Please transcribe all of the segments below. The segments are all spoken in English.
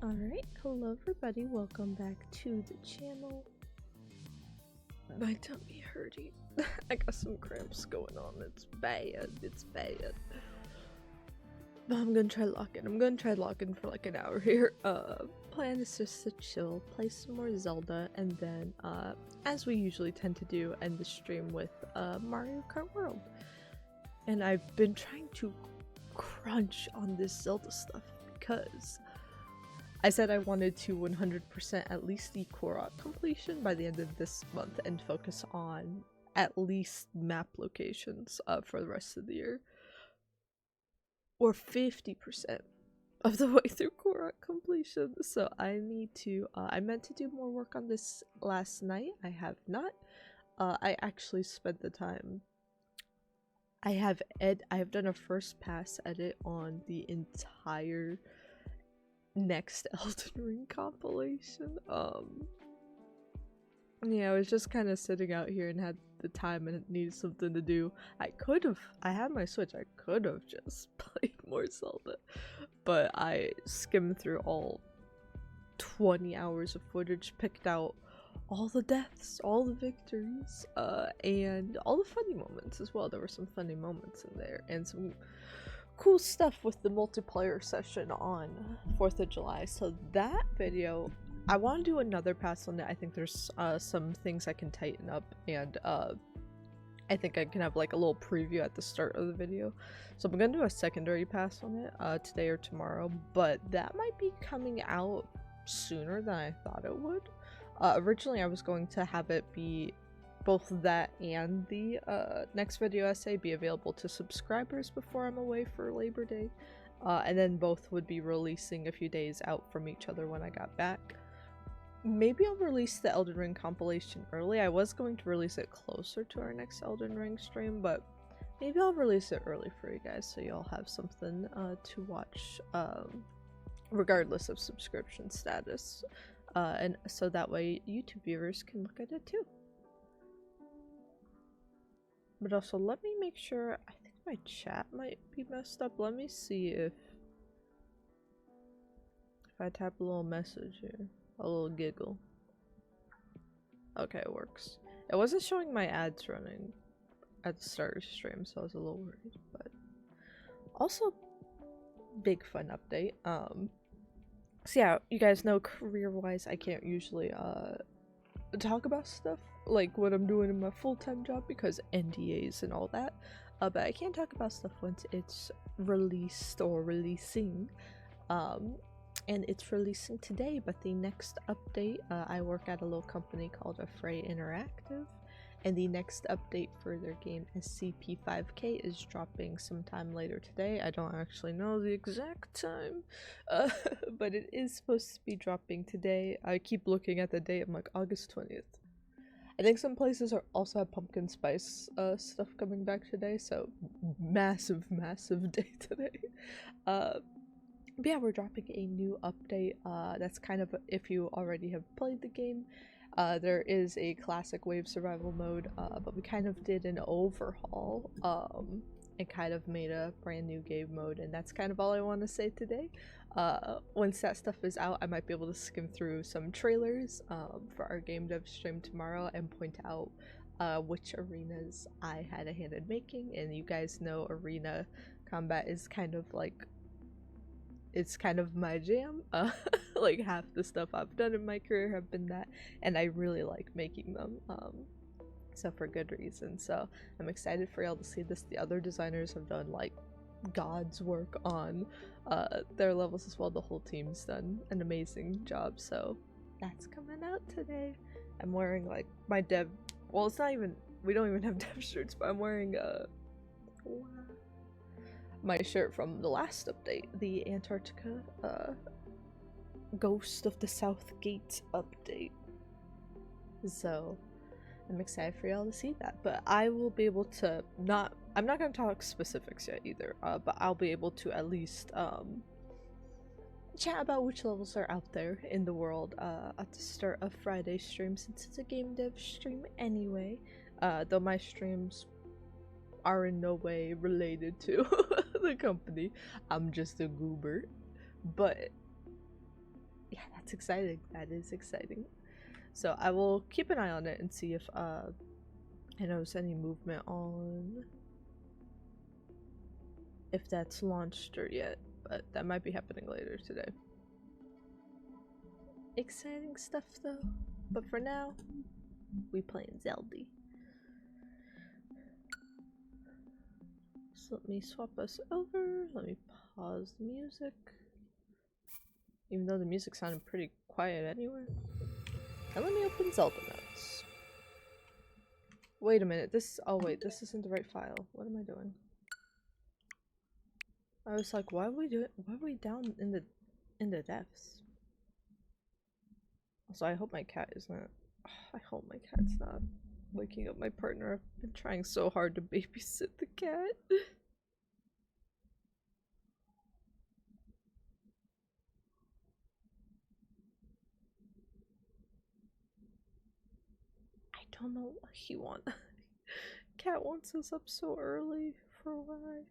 Alright, hello everybody, welcome back to the channel. My tummy hurting. I got some cramps going on, it's bad. But I'm gonna try locking for like an hour here. Plan is just to chill, play some more Zelda, and then, as we usually tend to do, end the stream with, Mario Kart World. And I've been trying to crunch on this Zelda stuff because I said I wanted to 100% at least the Korok completion by the end of this month and focus on at least map locations for the rest of the year. Or 50% of the way through Korok completion. So I need to, I meant to do more work on this last night. I have not. I actually spent the time. I have done a first pass edit on the entire next Elden Ring compilation. Yeah, I was just kind of sitting out here and had the time and needed something to do. I had my Switch, I could have just played more Zelda, but I skimmed through all 20 hours of footage, picked out all the deaths, all the victories, and all the funny moments as well. There were some funny moments in there, and some cool stuff with the multiplayer session on 4th of July. So that video, I want to do another pass on it. I think there's some things I can tighten up, and I think I can have like a little preview at the start of the video. So I'm gonna do a secondary pass on it today or tomorrow, but that might be coming out sooner than I thought it would. Originally I was going to have it be both that and the next video essay be available to subscribers before I'm away for Labor Day, and then both would be releasing a few days out from each other when I got back. Maybe I'll release the Elden Ring compilation early. I was going to release it closer to our next Elden Ring stream, but maybe I'll release it early for you guys so y'all have something to watch regardless of subscription status, and so that way YouTube viewers can look at it too. But also, let me make sure. I think my chat might be messed up. Let me see if I type a little message here, a little giggle. Okay, it works. It wasn't showing my ads running at the start of the stream, so I was a little worried. But also, big fun update. So yeah, you guys know career-wise, I can't usually talk about stuff like what I'm doing in my full-time job because NDAs and all that, but I can talk about stuff once it's released or releasing, and it's releasing today. But the next update, I work at a little company called Affray Interactive, and the next update for their game SCP-5K is dropping sometime later today. I don't actually know the exact time, but it is supposed to be dropping today. I keep looking at the date, I'm like August 20th. I think some places are also have pumpkin spice stuff coming back today, so massive day today. But yeah, we're dropping a new update. That's kind of, if you already have played the game, there is a classic wave survival mode, but we kind of did an overhaul and kind of made a brand new game mode, and that's kind of all I want to say today. Once that stuff is out, I might be able to skim through some trailers for our game dev stream tomorrow and point out which arenas I had a hand in making. And you guys know arena combat is kind of like, it's kind of my jam. Like half the stuff I've done in my career have been that, and I really like making them, so for good reason. So I'm excited for y'all to see this. The other designers have done like God's work on their levels as well. The whole team's done an amazing job, so that's coming out today. I'm wearing like my dev, well, it's not even, we don't even have dev shirts, but I'm wearing my shirt from the last update, the Antarctica Ghost of the South Gate update. So I'm excited for y'all to see that. But I will be able to I'm not going to talk specifics yet either, but I'll be able to at least chat about which levels are out there in the world at the start of Friday's stream, since it's a game dev stream anyway, though my streams are in no way related to the company. I'm just a goober. But Yeah, that's exciting. That is exciting. So I will keep an eye on it and see if I notice any movement on if that's launched or yet, but that might be happening later today. Exciting stuff though. But for now, we playing Zelda. So let me swap us over. Let me pause the music. Even though the music sounded pretty quiet anyway. And let me open Zelda notes. Wait a minute, oh wait, this isn't the right file. What am I doing? I was like, why are we down in the depths? Also, I hope my cat is not, I hope my cat's not waking up my partner. I've been trying so hard to babysit the cat. I don't know what he wants. Cat wants us up so early for why?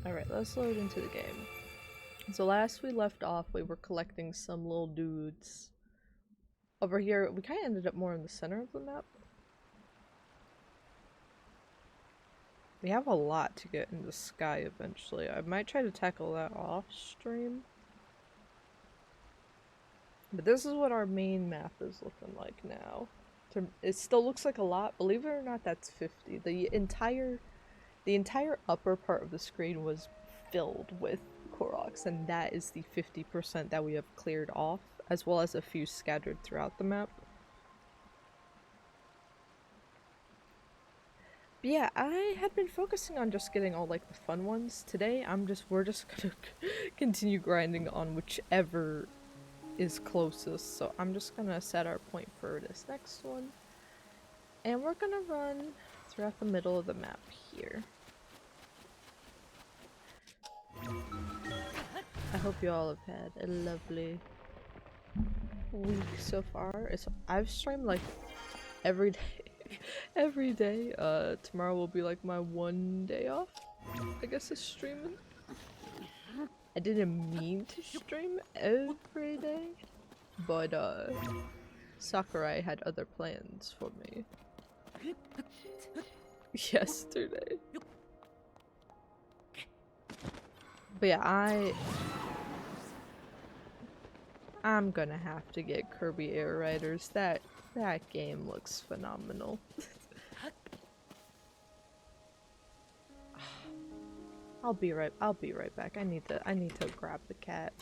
Alright, let's load into the game. So last we left off, we were collecting some little dudes. Over here, we kind of ended up more in the center of the map. We have a lot to get in the sky eventually. I might try to tackle that off stream. But this is what our main map is looking like now. It still looks like a lot. Believe it or not, that's 50. The entire upper part of the screen was filled with Koroks, and that is the 50% that we have cleared off, as well as a few scattered throughout the map. But yeah, I had been focusing on just getting all like the fun ones. Today, we're just gonna continue grinding on whichever is closest. So I'm just gonna set our point for this next one. And we're gonna run throughout the middle of the map here. I hope you all have had a lovely week so far. I've streamed like every day. Every day. Tomorrow will be like my one day off, I guess, is streaming. I didn't mean to stream every day, but Sakurai had other plans for me yesterday. But yeah, I'm gonna have to get Kirby Air Riders. That game looks phenomenal. I'll be right back. I need to grab the cat.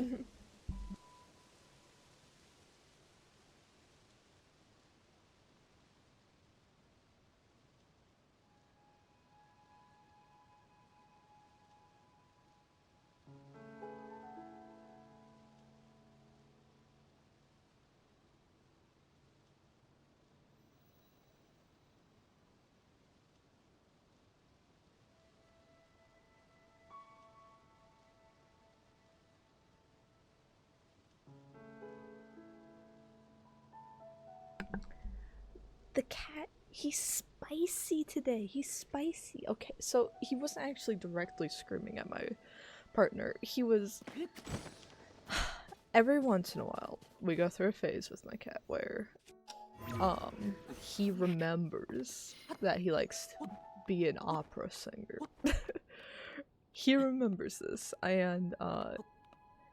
The cat, he's spicy today. He's spicy. Okay, so he wasn't actually directly screaming at my partner. He was... Every once in a while, we go through a phase with my cat where he remembers that he likes to be an opera singer. He remembers this, and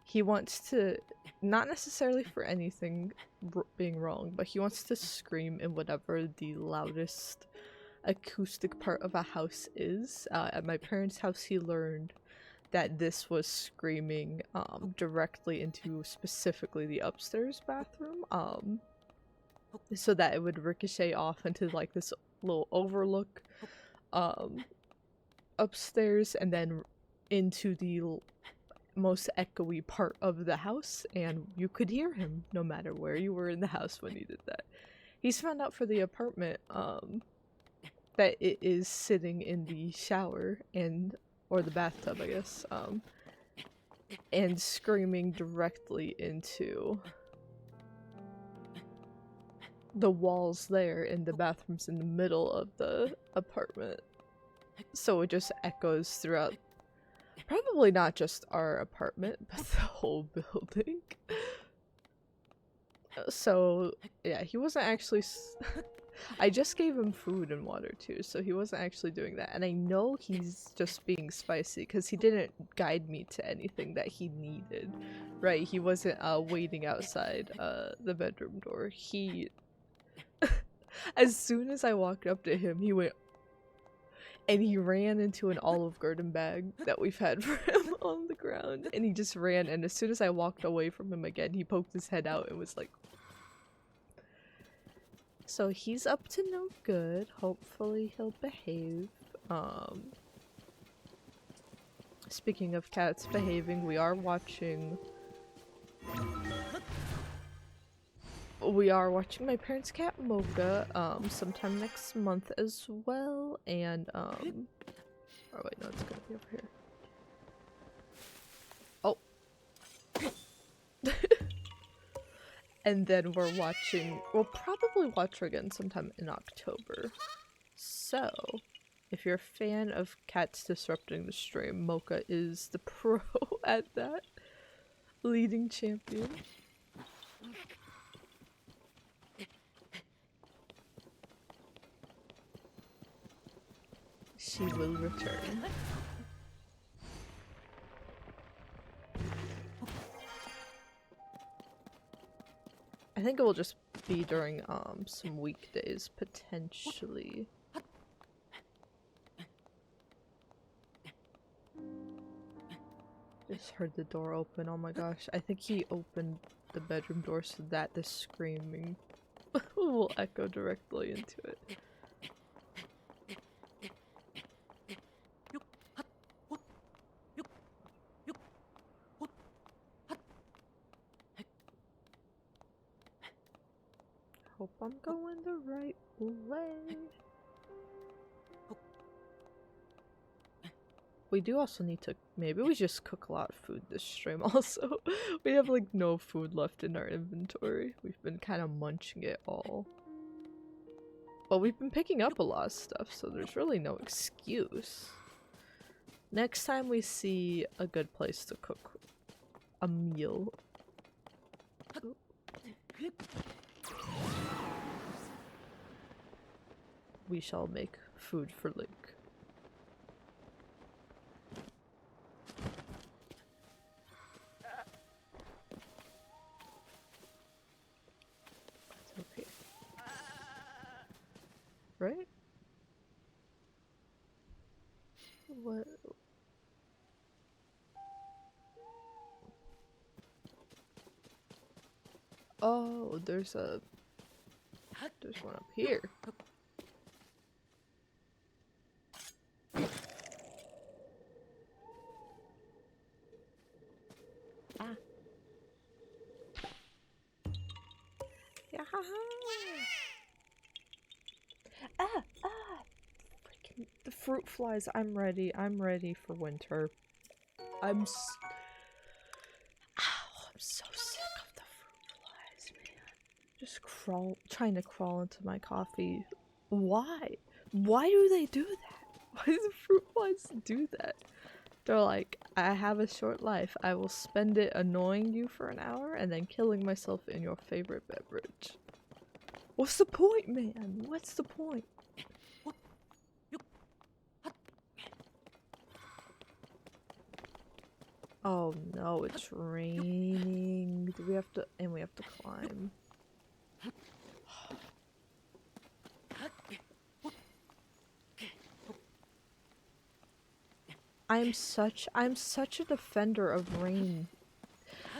he wants to, not necessarily for anything being wrong, but he wants to scream in whatever the loudest acoustic part of a house is. At my parents' house, he learned that this was screaming directly into specifically the upstairs bathroom, so that it would ricochet off into like this little overlook upstairs and then into the most echoey part of the house, and you could hear him no matter where you were in the house when he did that. He's found out for the apartment that it is sitting in the shower or the bathtub, I guess, and screaming directly into the walls there and the bathrooms in the middle of the apartment. So it just echoes throughout, probably not just our apartment, but the whole building. So yeah, he wasn't actually I just gave him food and water too, so he wasn't actually doing that. And I know he's just being spicy because he didn't guide me to anything that he needed, right? He wasn't waiting outside the bedroom door. He as soon as I walked up to him, he went and he ran into an Olive Garden bag that we've had for him on the ground, and he just ran, and as soon as I walked away from him again, he poked his head out and was like, so he's up to no good. Hopefully he'll behave. Speaking of cats behaving, we are watching my parents' cat Mocha sometime next month as well, and oh wait, no, it's gonna be over here. Oh. And then we'll probably watch her again sometime in October. So, if you're a fan of cats disrupting the stream, Mocha is the pro at that. Leading champion. She will return. I think it will just be during some weekdays, potentially. Just heard the door open, oh my gosh. I think he opened the bedroom door so that the screaming will echo directly into it. Hope I'm going the right way. We do also need to, maybe we just cook a lot of food this stream also. We have like no food left in our inventory. We've been kind of munching it all. But we've been picking up a lot of stuff, so there's really no excuse. Next time we see a good place to cook a meal. We shall make food for Link. Okay. Right? What? Oh, there's one up here. Freaking the fruit flies. I'm ready for winter. I'm so sick of the fruit flies, man. Just trying to crawl into my coffee. Why do they do that? Why do the fruit flies do that? They're like, I have a short life. I will spend it annoying you for an hour and then killing myself in your favorite beverage. What's the point, man? What's the point? Oh no, it's raining. Do we have to, and we have to climb. I'm such a defender of rain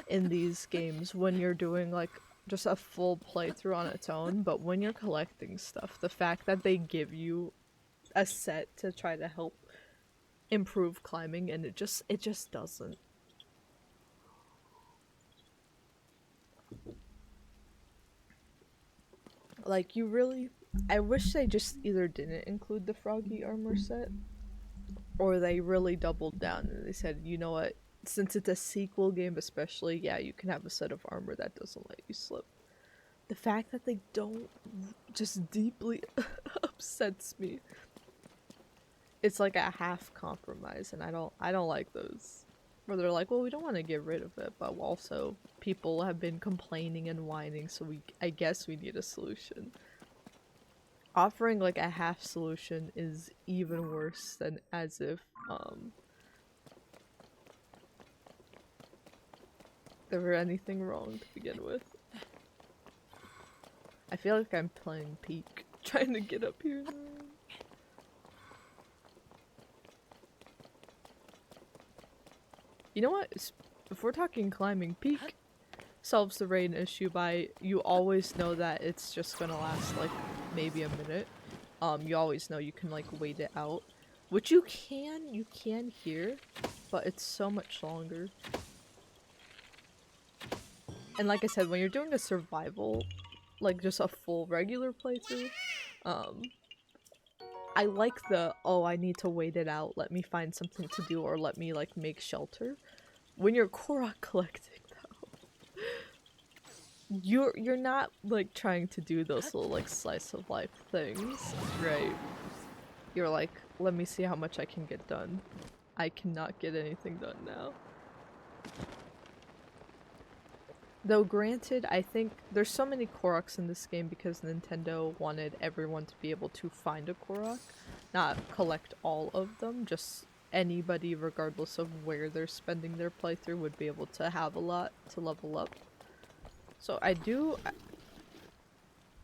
in these games when you're doing like just a full playthrough on its own, but when you're collecting stuff, the fact that they give you a set to try to help improve climbing and it just doesn't. Like, you really, I wish they just either didn't include the froggy armor set, or they really doubled down and they said, you know what, since it's a sequel game especially, yeah, you can have a set of armor that doesn't let you slip. The fact that they don't just deeply upsets me. It's like a half compromise, and I don't like those. Where they're like, well, we don't want to get rid of it, but also people have been complaining and whining, so I guess we need a solution. Offering like a half solution is even worse than as if there were anything wrong to begin with. I feel like I'm playing Peak, trying to get up here. You know what? If we're talking climbing, Peak solves the rain issue by you always know that it's just gonna last like maybe a minute. You always know you can like wait it out, which you can here, but it's so much longer. And like I said, when you're doing a survival, like just a full regular playthrough, I like the, oh, I need to wait it out, let me find something to do, or let me like make shelter. When you're Korok collecting though, you're not like trying to do those little like slice of life things, right? You're like, let me see how much I can get done. I cannot get anything done now. Though granted, I think there's so many Koroks in this game because Nintendo wanted everyone to be able to find a Korok, not collect all of them, just anybody regardless of where they're spending their playthrough would be able to have a lot to level up. So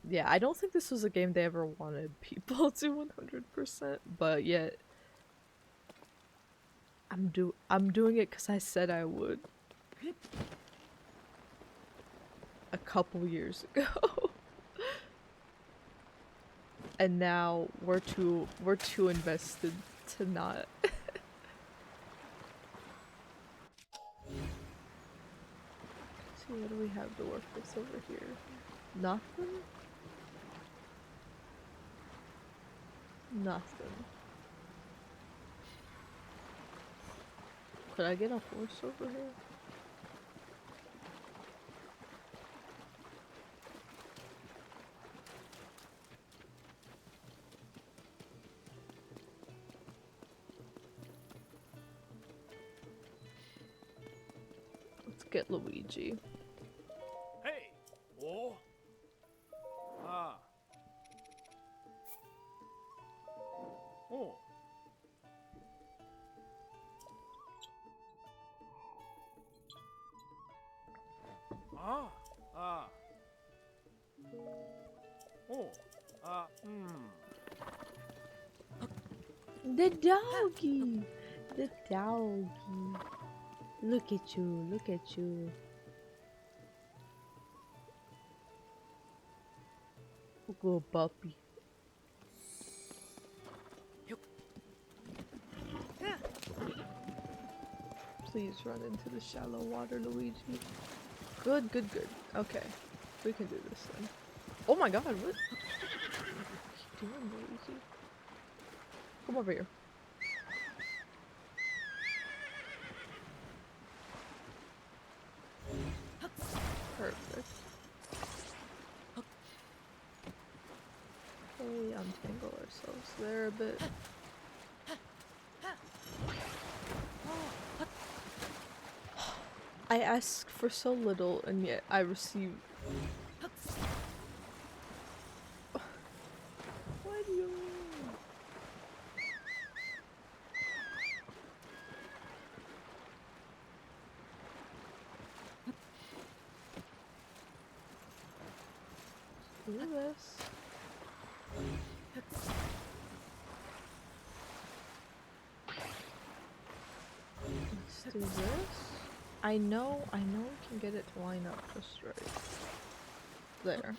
yeah, I don't think this was a game they ever wanted people to 100%, but yet I'm doing it because I said I would. A couple years ago. And now we're too invested to not. See, what do we have to work with over here? Nothing? Nothing. Could I get a horse over here? Let's get Luigi. Hey! Oh! Ah! Oh! Ah! Ah! Oh! Ah! The doggy! The doggy. Look at you, look at you. Good puppy. Please run into the shallow water, Luigi. Good, good, good. Okay. We can do this then. Oh my god, what? What are you doing, Luigi? Come over here. Perfect. Okay, untangle ourselves there a bit. I ask for so little and yet I receive. Why do you mean? Do this. Let's do this. I know we can get it to line up just right. There.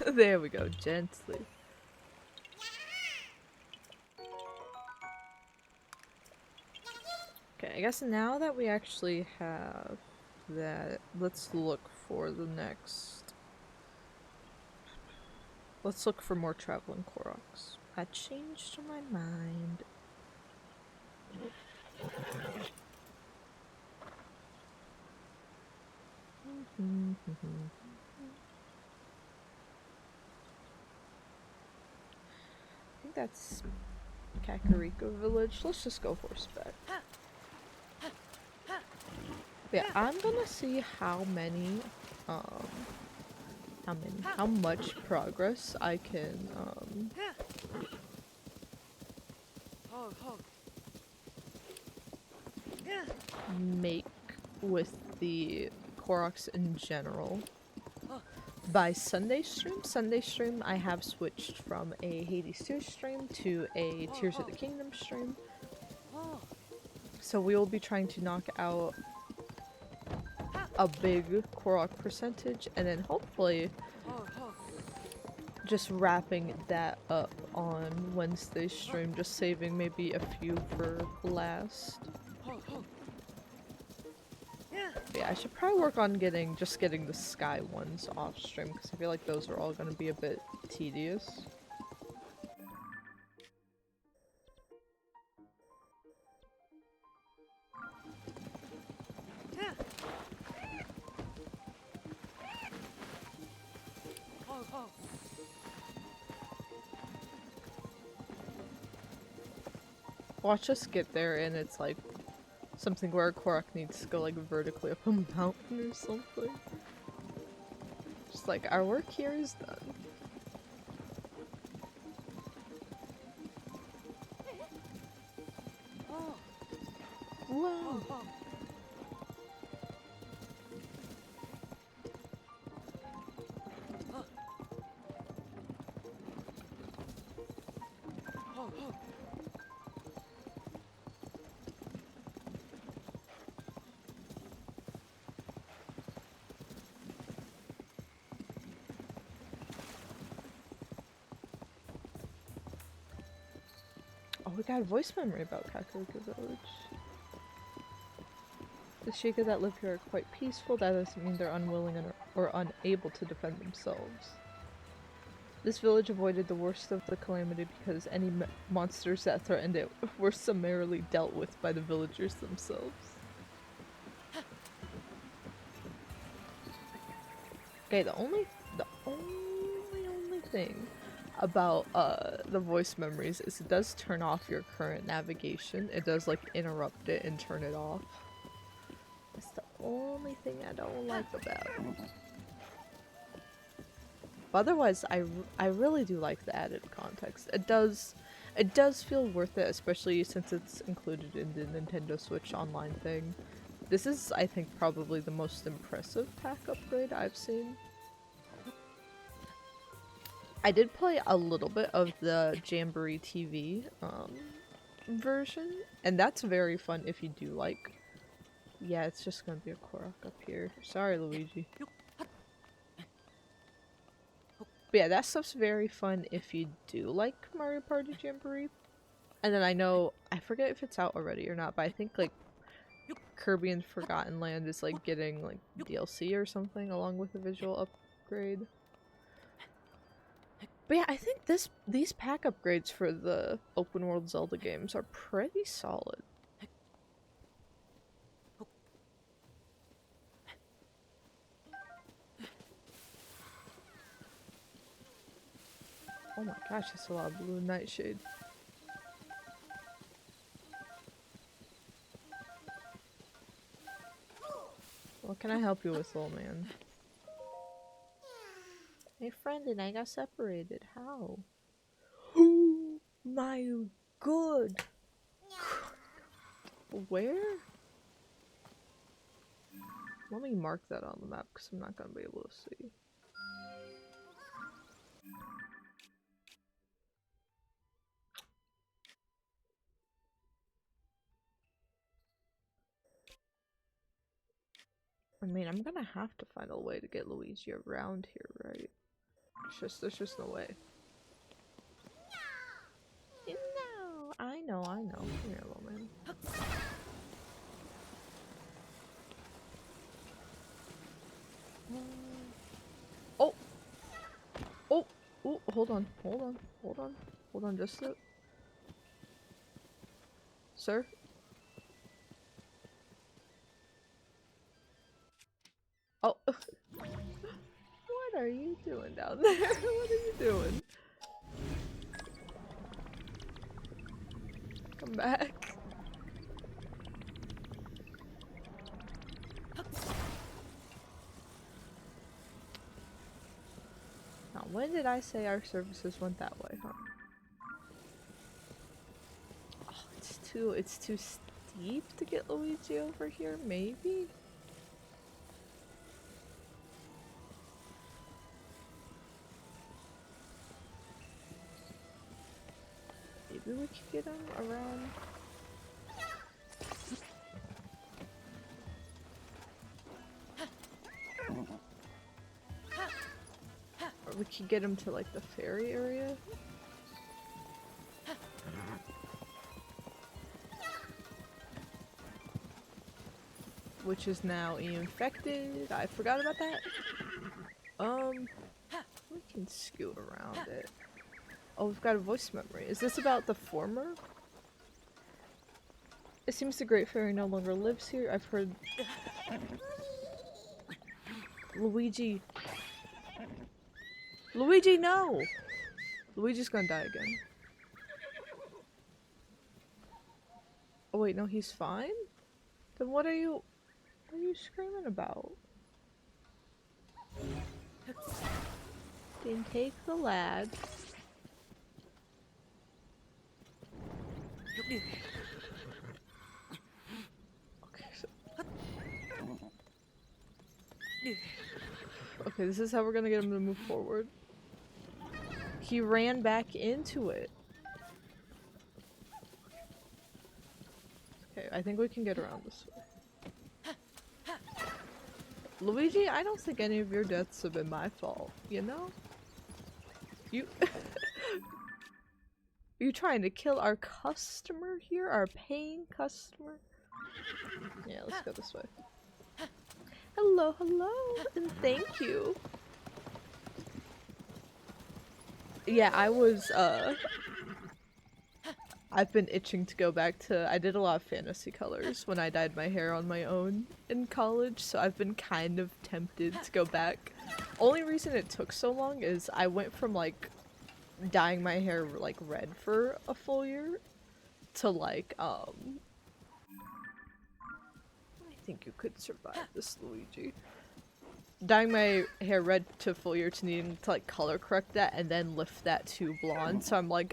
There we go, gently. Okay, I guess now that we actually have that, let's look for the next. Let's look for more traveling Koroks. I changed my mind. I think that's Kakariko Village. Let's just go horseback. Yeah, I'm gonna see how much progress I can, make with the Koroks in general. By Sunday stream? Sunday stream, I have switched from a Hades 2 stream to a Tears of the Kingdom stream. So we will be trying to knock out a big Korok percentage and then hopefully just wrapping that up on Wednesday's stream, just saving maybe a few for last. Yeah, I should probably work on getting the Sky ones off stream because I feel like those are all going to be a bit tedious. Watch us get there and it's like something where a Korok needs to go like vertically up a mountain or something. Just like our work here is done. Whoa! Oh, we got a voice memory about Kakariko Village. The Sheikah that live here are quite peaceful. That doesn't mean they're unwilling or unable to defend themselves. This village avoided the worst of the calamity because any monsters that threatened it were summarily dealt with by the villagers themselves. Okay, the only thing about the voice memories is it does turn off your current navigation. It does like interrupt it and turn it off. That's the only thing I don't like about it. But otherwise, I really do like the added context. It does feel worth it, especially since it's included in the Nintendo Switch Online thing. This is, I think, probably the most impressive pack upgrade I've seen. I did play a little bit of the Jamboree TV version, and that's very fun if you do like. Yeah, it's just gonna be a Korok up here. Sorry, Luigi. But yeah, that stuff's very fun if you do like Mario Party Jamboree. And then I forget if it's out already or not, but I think like Kirby and Forgotten Land is like getting like DLC or something along with a visual upgrade. But yeah, I think these pack upgrades for the open world Zelda games are pretty solid. Oh my gosh, that's a lot of blue nightshade. What can I help you with, old man? My friend and I got separated. How? Oh my god! Where? Let me mark that on the map because I'm not gonna be able to see. I mean, I'm gonna have to find a way to get Luigi around here, right? There's just no way. No, I know. Come here, little man. Oh! Oh! Oh, hold on, just a... Sir? are you doing down there? What are you doing? Come back. Now, when did I say our services went that way, huh? Oh, it's too steep to get Luigi over here, maybe? Maybe we could get him around. Or we could get him to like the ferry area. Which is now infected. I forgot about that. We can scoot around it. Oh, we've got a voice memory. Is this about the former? It seems the Great Fairy no longer lives here. I've heard... Luigi. Luigi, no! Luigi's gonna die again. Oh wait, no, he's fine? Then what are you screaming about? Then take the lad. Okay, this is how we're gonna get him to move forward. He ran back into it. Okay, I think we can get around this way. Luigi, I don't think any of your deaths have been my fault, you know? You- Are you trying to kill our customer here? Our paying customer? Yeah, let's go this way. Hello, hello, and thank you. Yeah, I've been itching to go back to- I did a lot of fantasy colors when I dyed my hair on my own in college, so I've been kind of tempted to go back. Only reason it took so long is I went from like dyeing my hair like red for a full year to like I think you could survive this, Luigi. Dyeing my hair red to full year to needing to like color correct that and then lift that to blonde, so I'm like,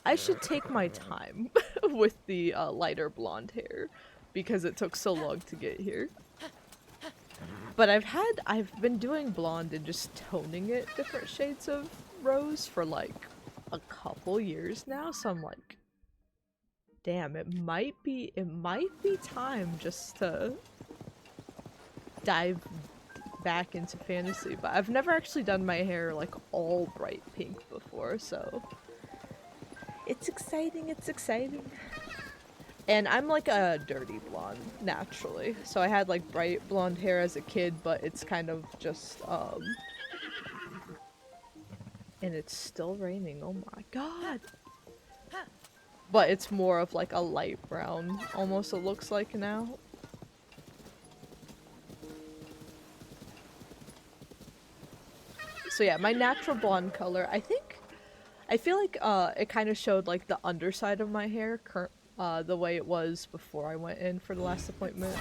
I should take my time with the lighter blonde hair because it took so long to get here. But I've been doing blonde and just toning it different shades of rose for like a couple years now, so I'm like, damn, it might be time just to dive back into fantasy. But I've never actually done my hair like all bright pink before, so it's exciting, it's exciting. And I'm like a dirty blonde naturally, so I had like bright blonde hair as a kid, but it's kind of just and it's still raining, oh my god. But it's more of like a light brown, almost it looks like now. So yeah, my natural blonde color, I feel like it kind of showed like the underside of my hair, the way it was before I went in for the last appointment.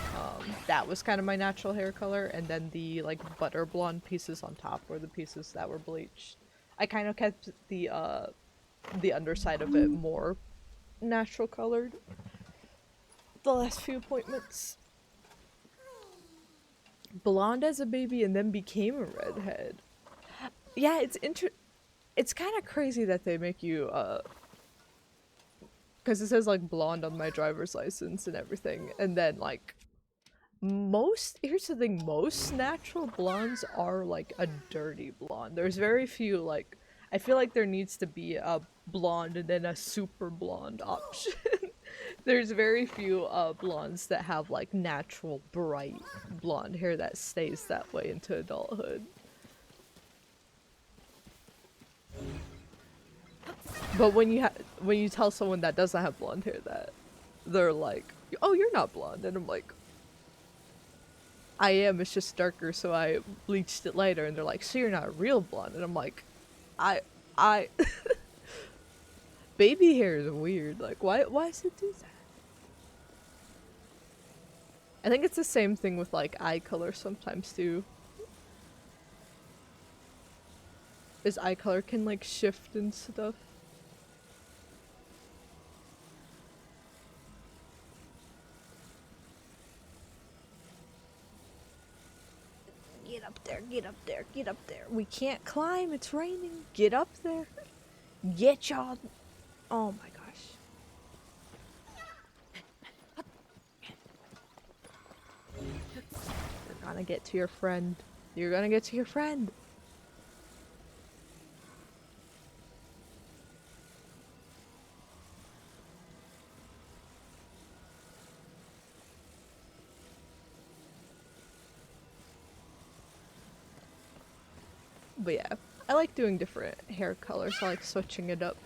That was kind of my natural hair color, and then the like butter blonde pieces on top were the pieces that were bleached. I kind of kept the underside of it more natural colored the last few appointments. Blonde as a baby and then became a redhead. Yeah, it's kind of crazy that they make you because it says like blonde on my driver's license and everything, and then like here's the thing, most natural blondes are like a dirty blonde. There's very few, like, I feel like there needs to be a blonde and then a super blonde option. There's very few blondes that have like natural bright blonde hair that stays that way into adulthood. But when you tell someone that doesn't have blonde hair that, they're like, oh, you're not blonde, and I'm like, I am, it's just darker, so I bleached it lighter, and they're like, so you're not a real blonde, and I'm like, I baby hair is weird, like, why does it do that? I think it's the same thing with, like, eye color sometimes, too. Is eye color can, like, shift and stuff. Get up there, get up there, get up there. We can't climb, it's raining. Get up there. Get y'all. Oh my gosh. You're gonna get to your friend. You're gonna get to your friend. But yeah, I like doing different hair colors. I like switching it up.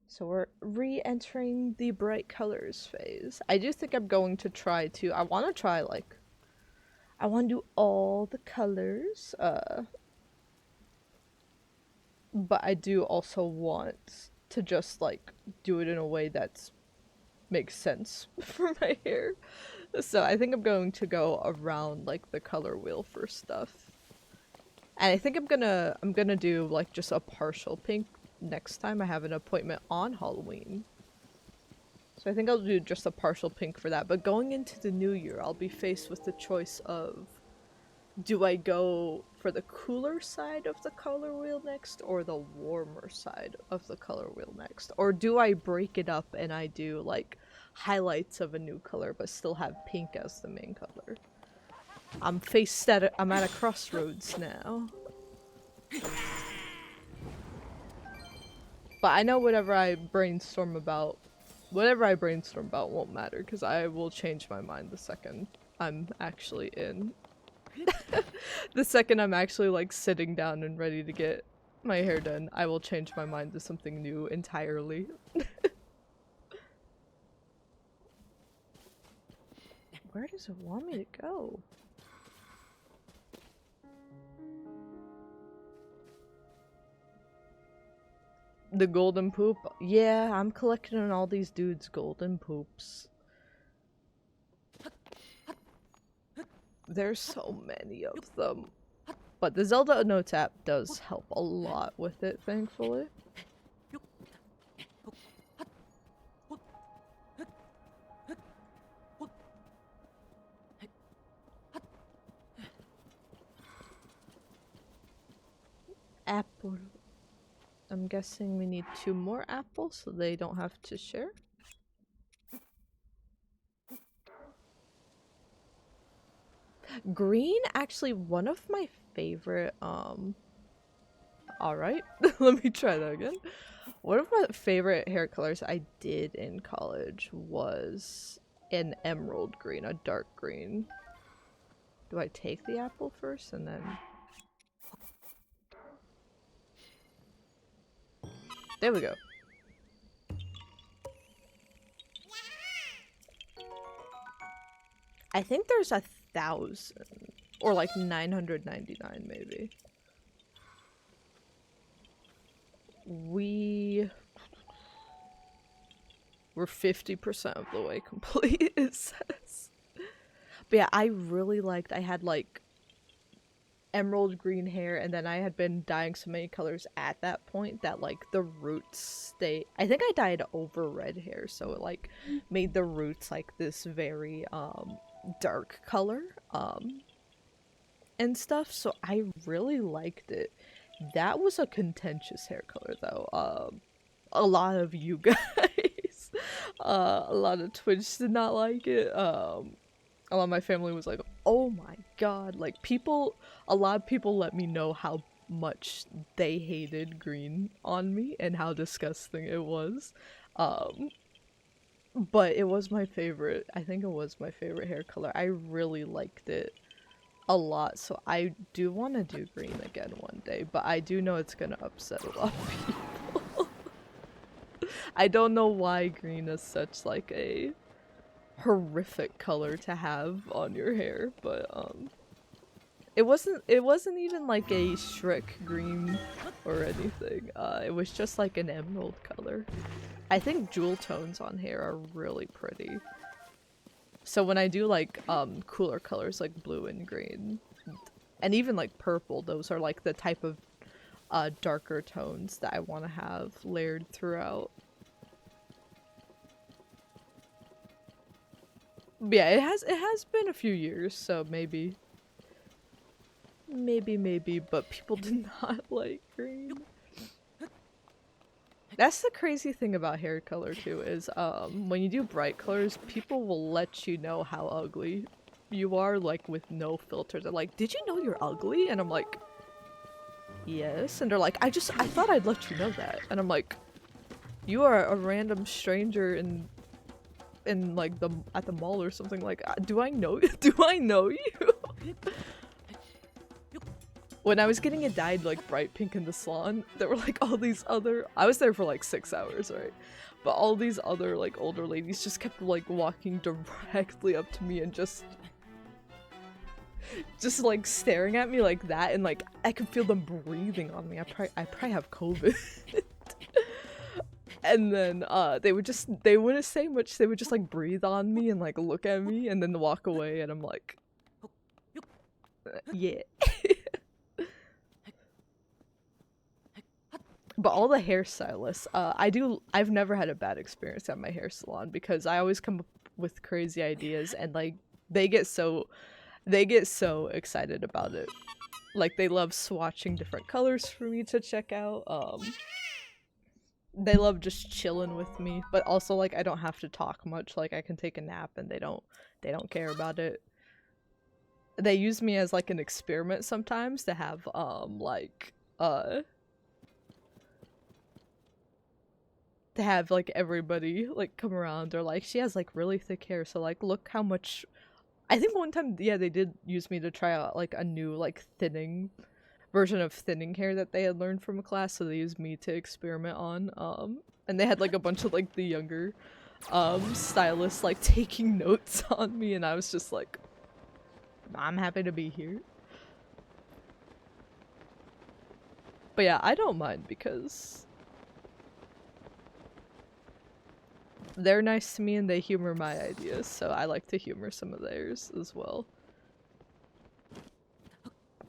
So we're re-entering the bright colors phase. I do think I'm going to try to, I want to try like, I want to do all the colors, but I do also want to just like do it in a way that makes sense for my hair. So I think I'm going to go around like the color wheel for stuff. And I think I'm gonna do like just a partial pink next time I have an appointment on Halloween. So I think I'll do just a partial pink for that. But going into the new year, I'll be faced with the choice of, do I go for the cooler side of the color wheel next or the warmer side of the color wheel next? Or do I break it up and I do like highlights of a new color but still have pink as the main color? I'm at a crossroads now. But I know whatever I brainstorm about won't matter because I will change my mind the second I'm actually in. The second I'm actually like sitting down and ready to get my hair done, I will change my mind to something new entirely. Where does it want me to go? The golden poop? Yeah, I'm collecting on all these dudes' golden poops. There's so many of them. But the Zelda Notes app does help a lot with it, thankfully. Apple. I'm guessing we need 2 more apples so they don't have to share. Green, actually one of my favorite, alright, let me try that again. One of my favorite hair colors I did in college was an emerald green, a dark green. Do I take the apple first and then... There we go. I think there's 1,000 or like 999 maybe. We're 50% of the way complete, it says. But yeah, I really liked, I had like emerald green hair and then I had been dyeing so many colors at that point that like the roots stay. I think I dyed over red hair, so it like made the roots like this very dark color and stuff, so I really liked it. That was a contentious hair color though. A lot of you guys a lot of Twitch did not like it. A lot of my family was like, oh my god, like a lot of people let me know how much they hated green on me and how disgusting it was. But it was my favorite. I think it was my favorite hair color. I really liked it a lot, so I do want to do green again one day, but I do know it's gonna upset a lot of people. I don't know why green is such like a horrific color to have on your hair, but it wasn't even like a Shrek green or anything. It was just like an emerald color. I think jewel tones on hair are really pretty. So when I do like cooler colors like blue and green, and even like purple, those are like the type of darker tones that I want to have layered throughout. But yeah, it has been a few years, so maybe, but people do not like green. That's the crazy thing about hair color too, is when you do bright colors, people will let you know how ugly you are, like with no filters. They're like, "Did you know you're ugly?" And I'm like, "Yes." And they're like, I thought I'd let you know that." And I'm like, "You are a random stranger in like at the mall or something. Like, do I know do I know you?" When I was getting it dyed like bright pink in the salon, there were like all these other— I was there for like 6 hours, right? But all these other like older ladies just kept like walking directly up to me and just like staring at me like that, and like I could feel them breathing on me. I probably have COVID. And then they wouldn't say much. They would just like breathe on me and like look at me and then walk away, and I'm like, yeah. But all the hairstylists, I've never had a bad experience at my hair salon because I always come up with crazy ideas, and like they get so excited about it. Like they love swatching different colors for me to check out. They love just chilling with me, but also like I don't have to talk much. Like I can take a nap and they don't care about it. They use me as like an experiment sometimes to have to have like everybody like come around, or like she has like really thick hair, so like look how much— I think one time, yeah, they did use me to try out like a new like thinning version of thinning hair that they had learned from a class, so they used me to experiment on. And they had like a bunch of like the younger stylists like taking notes on me, and I was just like, I'm happy to be here. But yeah, I don't mind because they're nice to me and they humor my ideas, so I like to humor some of theirs as well.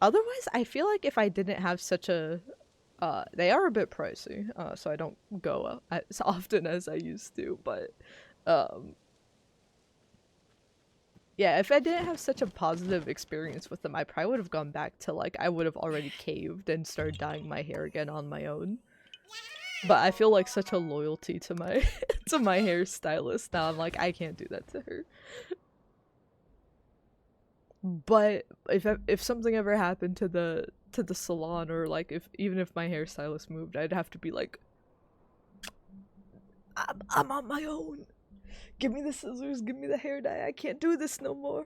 Otherwise, I feel like if I didn't have such a— they are a bit pricey, so I don't go as often as I used to, but yeah, if I didn't have such a positive experience with them, I probably would have gone back to like— I would have already caved and started dyeing my hair again on my own. But I feel like such a loyalty to my to my hairstylist now. I'm like, I can't do that to her. But if something ever happened to the salon, or like even if my hairstylist moved, I'd have to be like, I'm on my own. Give me the scissors, give me the hair dye. I can't do this no more.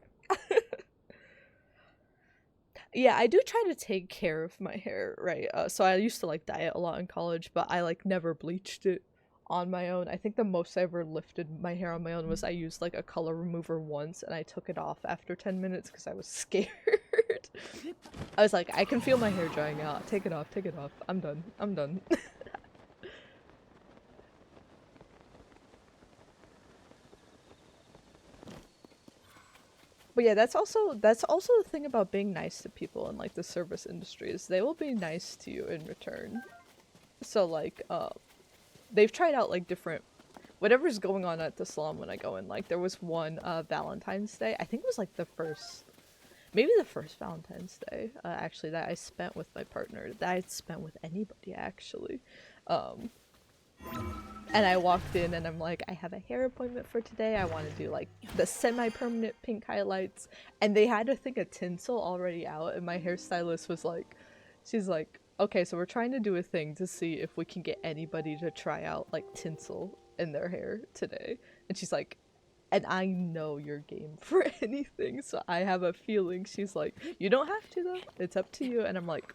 Yeah, I do try to take care of my hair, right? So I used to like dye it a lot in college, but I like never bleached it on my own. I think the most I ever lifted my hair on my own was I used like a color remover once, and I took it off after 10 minutes because I was scared. I was like, I can feel my hair drying out. Take it off, take it off. I'm done. I'm done. But yeah, that's also the thing about being nice to people in like the service industry, is they will be nice to you in return. So like they've tried out like different— whatever's going on at the salon when I go in. Like there was one Valentine's Day. I think it was like maybe the first Valentine's Day actually, that I spent with my partner, that I'd spent with anybody actually. And I walked in and I'm like, I have a hair appointment for today. I want to do like the semi-permanent pink highlights. And they had a thing of tinsel already out, and my hairstylist was like, she's like, okay, so we're trying to do a thing to see if we can get anybody to try out like tinsel in their hair today. And she's like, and I know you're game for anything, so I have a feeling— she's like, you don't have to though, it's up to you. And I'm like,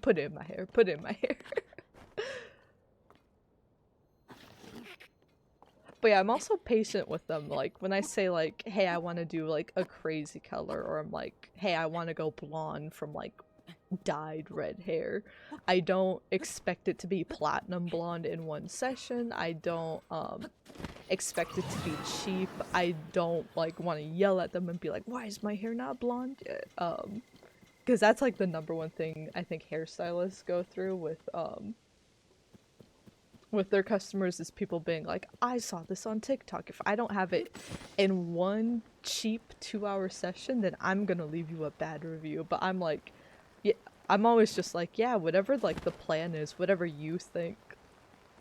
put it in my hair, put it in my hair. But yeah, I'm also patient with them. Like, when I say, like, hey, I want to do, like, a crazy color, or I'm like, hey, I want to go blonde from, like, dyed red hair. I don't expect it to be platinum blonde in one session. I don't, expect it to be cheap. I don't, like, want to yell at them and be like, why is my hair not blonde yet? Because that's, like, the number one thing I think hairstylists go through with their customers is people being like, I saw this on TikTok. If I don't have it in one cheap 2-hour session, then I'm gonna leave you a bad review. But I'm like, yeah, I'm always just like, yeah, whatever like the plan is, whatever you think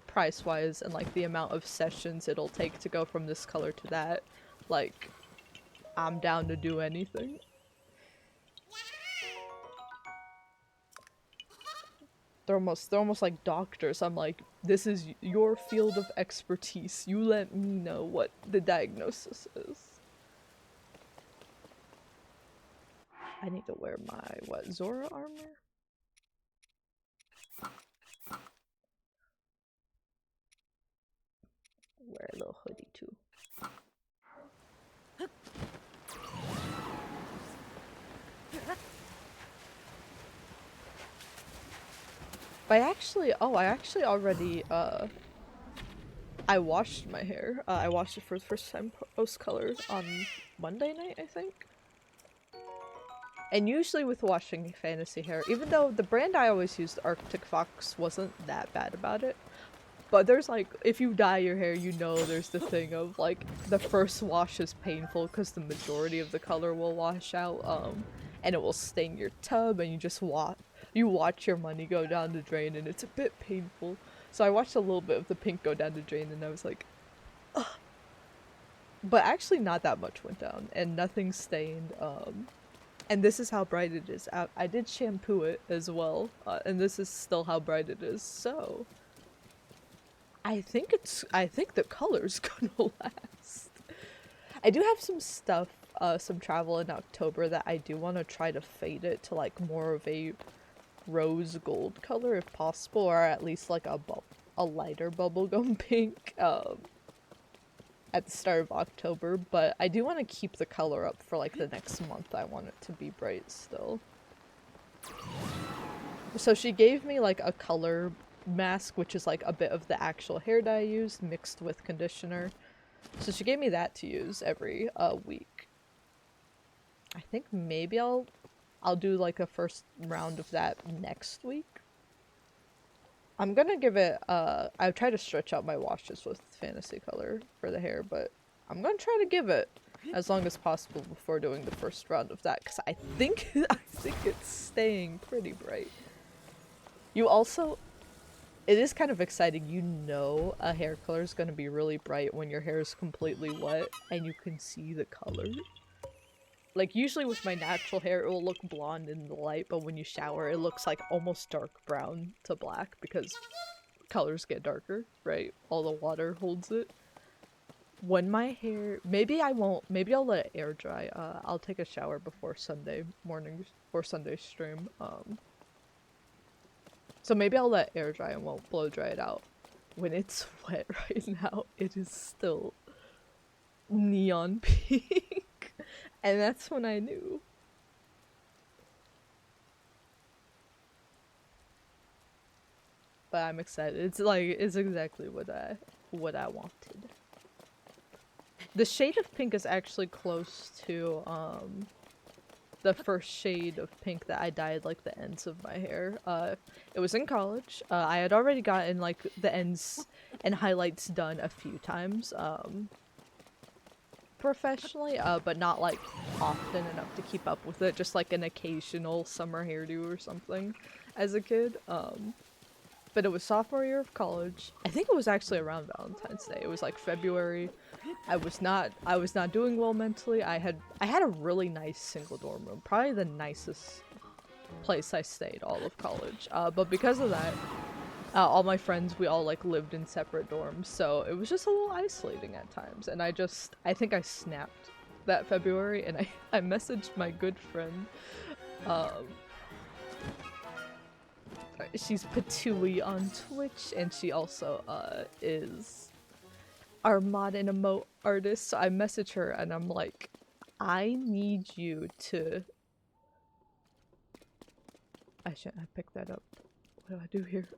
price-wise and like the amount of sessions it'll take to go from this color to that, like, I'm down to do anything. They're almost like doctors. I'm like, this is your field of expertise. You let me know what the diagnosis is. I need to wear my, what, Zora armor? Wear a little hoodie too. But I actually already, I washed my hair. I washed it for the first time post-color on Monday night, I think. And usually with washing fantasy hair, even though the brand I always used, Arctic Fox, wasn't that bad about it, but there's like, if you dye your hair, you know there's the thing of like, the first wash is painful because the majority of the color will wash out, and it will stain your tub, and you watch your money go down the drain, and it's a bit painful. So I watched a little bit of the pink go down the drain, and I was like, ugh. But actually not that much went down, and nothing stained, and this is how bright it is. I did shampoo it as well, and this is still how bright it is, so I think the color's gonna last. I do have some stuff, some travel in October that I do want to try to fade it to like more of a rose gold color if possible, or at least like a lighter bubblegum pink, at the start of October, but I do want to keep the color up for like the next month. I want it to be bright still. So she gave me like a color mask, which is like a bit of the actual hair dye I used mixed with conditioner. So she gave me that to use every week. I think maybe I'll do like a first round of that next week. I'm gonna give it, I try to stretch out my washes with fantasy color for the hair, but I'm gonna try to give it as long as possible before doing the first round of that, because I think it's staying pretty bright. You also, it is kind of exciting, you know a hair color is gonna be really bright when your hair is completely wet and you can see the color. Like, usually with my natural hair, it will look blonde in the light, but when you shower, it looks like almost dark brown to black because colors get darker, right? All the water holds it. When my hair... Maybe I won't... Maybe I'll let it air dry. I'll take a shower before Sunday morning, or Sunday stream. So maybe I'll let it air dry and won't blow dry it out. When it's wet right now, it is still neon pink. And that's when I knew. But I'm excited. It's exactly what I wanted. The shade of pink is actually close to the first shade of pink that I dyed like the ends of my hair. It was in college. I had already gotten like the ends and highlights done a few times. Professionally, but not like often enough to keep up with it, just like an occasional summer hairdo or something as a kid. But it was sophomore year of college. I think it was actually around Valentine's Day. It was like February. I was not doing well mentally. I had a really nice single dorm room, probably the nicest place I stayed all of college. But because of that, all my friends, we all like lived in separate dorms, so it was just a little isolating at times, and I think I snapped that February, and I messaged my good friend, she's Patui on Twitch, and she also, is our mod and emote artist, so I message her and I'm like, I need you to... I shouldn't have picked that up. What do I do here?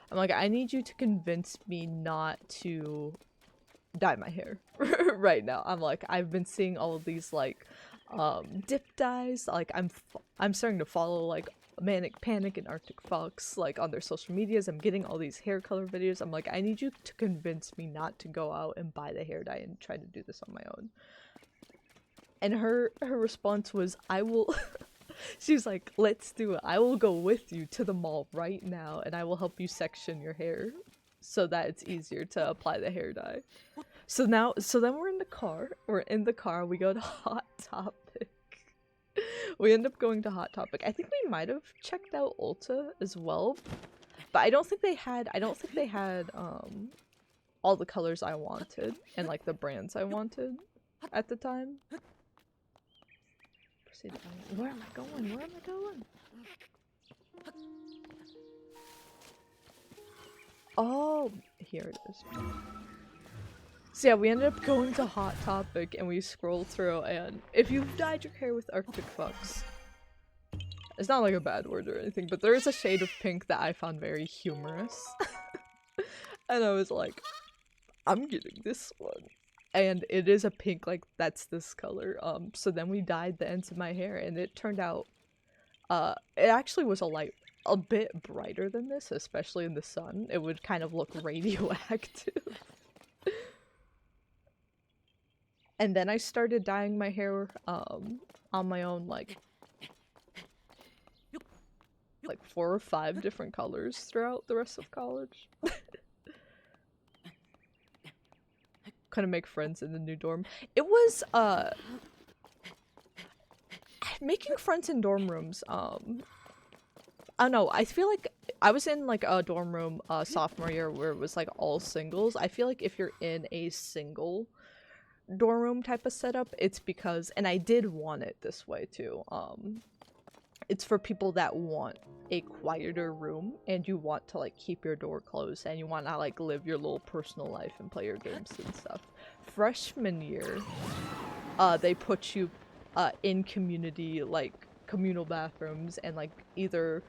I'm like, I need you to convince me not to dye my hair right now. I'm like, I've been seeing all of these like dip dyes. Like I'm starting to follow like Manic Panic and Arctic Fox like on their social medias. I'm getting all these hair color videos. I'm like, I need you to convince me not to go out and buy the hair dye and try to do this on my own. And her response was, I will she's like, let's do it. I will go with you to the mall right now and I will help you section your hair so that it's easier to apply the hair dye. So then we're in the car, we go to Hot Topic. We end up going to Hot Topic. I think we might have checked out Ulta as well, but I don't think they had all the colors I wanted and like the brands I wanted at the time. Where am I going? Where am I going? Oh, here it is. So yeah, we ended up going to Hot Topic and we scrolled through, and if you've dyed your hair with Arctic Fox, it's not like a bad word or anything, but there is a shade of pink that I found very humorous. And I was like, I'm getting this one. And it is a pink, like, that's this color. So then we dyed the ends of my hair, and it turned out, it actually was a bit brighter than this, especially in the sun. It would kind of look radioactive. And then I started dyeing my hair, on my own, like 4 or 5 different colors throughout the rest of college. Couldn't make friends in the new dorm. It was, making friends in dorm rooms, I don't know, I feel like I was in like a dorm room sophomore year where it was like all singles. I feel like if you're in a single dorm room type of setup, it's because, and I did want it this way too, it's for people that want a quieter room and you want to like keep your door closed and you want to like live your little personal life and play your games and stuff. Freshman year, they put you in community, like communal bathrooms, and like either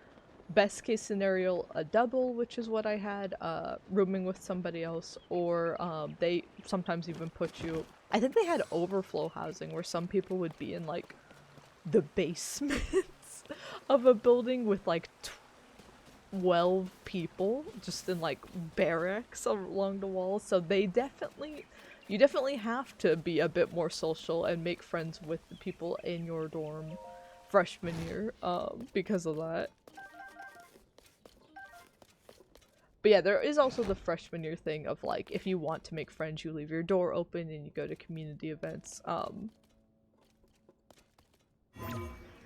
best case scenario a double, which is what I had, rooming with somebody else, or they sometimes even put you, I think they had overflow housing where some people would be in like the basements of a building with like 12 people just in like barracks along the wall. So you definitely have to be a bit more social and make friends with the people in your dorm freshman year because of that. But yeah, there is also the freshman year thing of like, if you want to make friends, you leave your door open and you go to community events.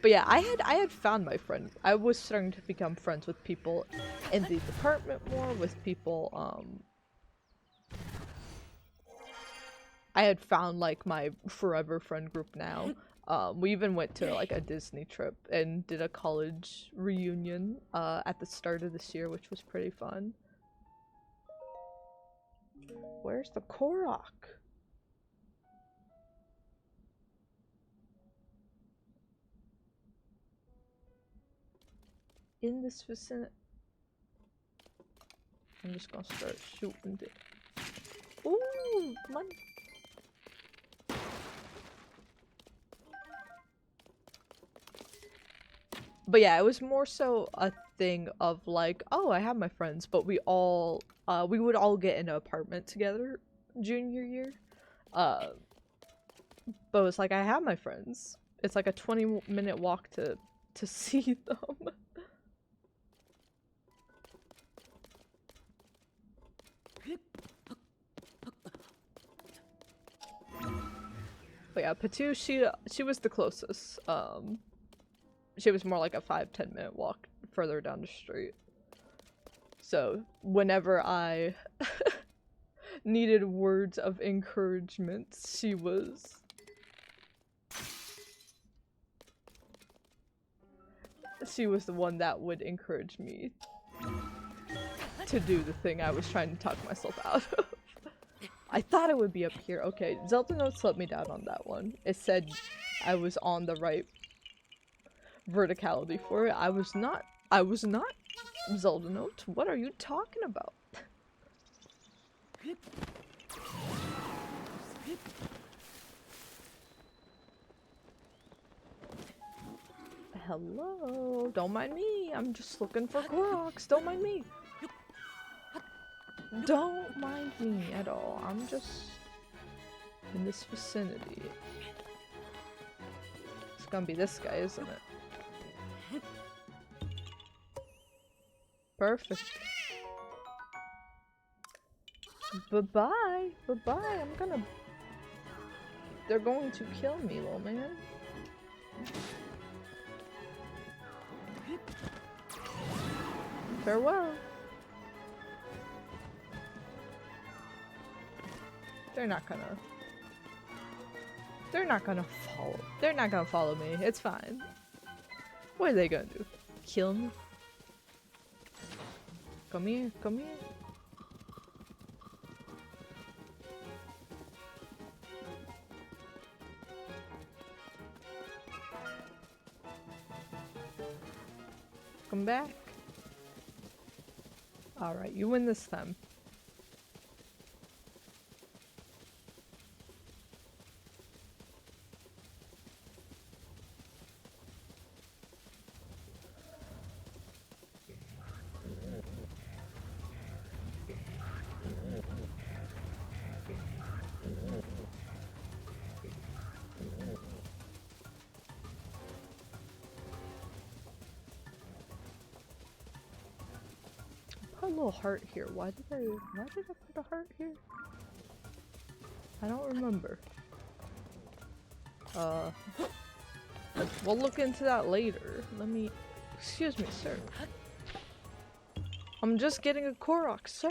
But yeah, I had found my friend. I was starting to become friends with people in the department more, with people, I had found like my forever friend group now. We even went to like a Disney trip and did a college reunion at the start of this year, which was pretty fun. Where's the Korok? In this vicinity. I'm just gonna start shooting it. Ooh, money. But yeah, it was more so a thing of like, oh, I have my friends, but we would all get in an apartment together junior year. But it was like, I have my friends. It's like a 20-minute walk to see them. But yeah, Patu, she was the closest. She was more like a 5-10 minute walk further down the street. So whenever I needed words of encouragement, she was the one that would encourage me to do the thing I was trying to talk myself out of. I thought it would be up here. Okay, Zelda Notes let me down on that one. It said I was on the right verticality for it. I was not. I was not. Zelda Notes, what are you talking about? Hello, don't mind me. I'm just looking for Koroks. Don't mind me. Don't mind me at all. I'm just in this vicinity. It's gonna be this guy, isn't it? Perfect. Bye-bye. Bye-bye. I'm gonna... They're going to kill me, little man. Farewell. They're not gonna follow. They're not gonna follow me. It's fine. What are they gonna do? Kill me? Come here, come here. Come back. Alright, you win this time. Put a little heart here. Why did I put a heart here? I don't remember. We'll look into that later. Let me... Excuse me, sir. I'm just getting a Korok, sir.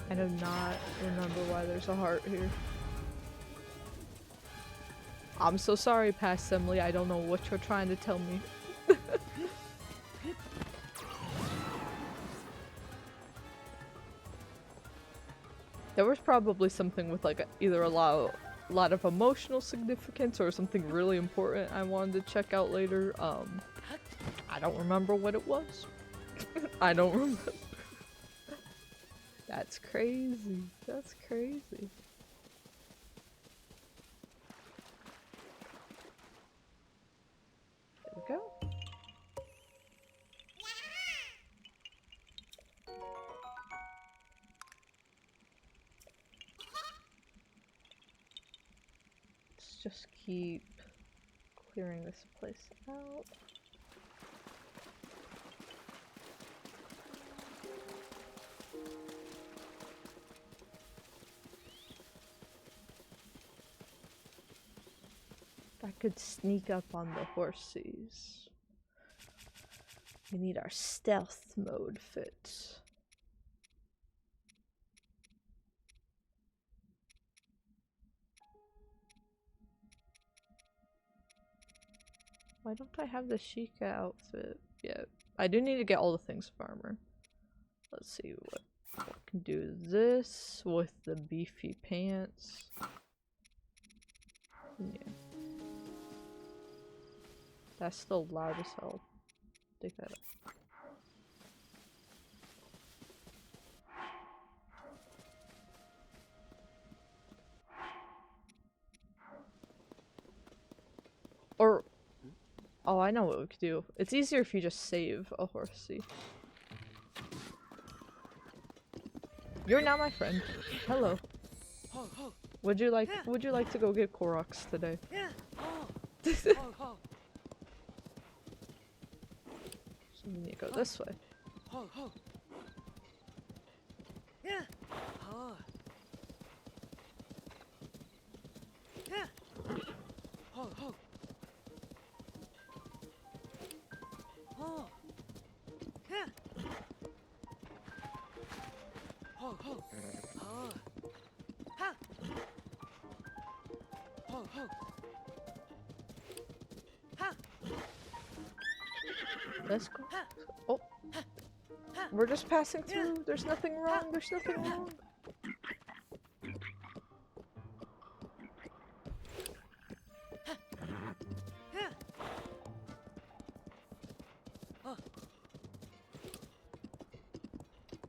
I do not remember why there's a heart here. I'm so sorry, Past Assembly. I don't know what you're trying to tell me. There was probably something with like either a lot of emotional significance or something really important I wanted to check out later. I don't remember what it was. I don't remember. That's crazy. That's crazy. There we go. Let's just keep clearing this place out. I could sneak up on the horsies. We need our stealth mode fit. Why don't I have the Sheikah outfit yet? I do need to get all the things of armor. Let's see what I can do. This with the beefy pants. Yeah. That's still loud as hell. Take that up. Or... Oh, I know what we could do. It's easier if you just save a horsey. You're now my friend. Hello. Would you like to go get Koroks today? So we need to go this way. Let's go. Oh. We're just passing through. There's nothing wrong. There's nothing wrong.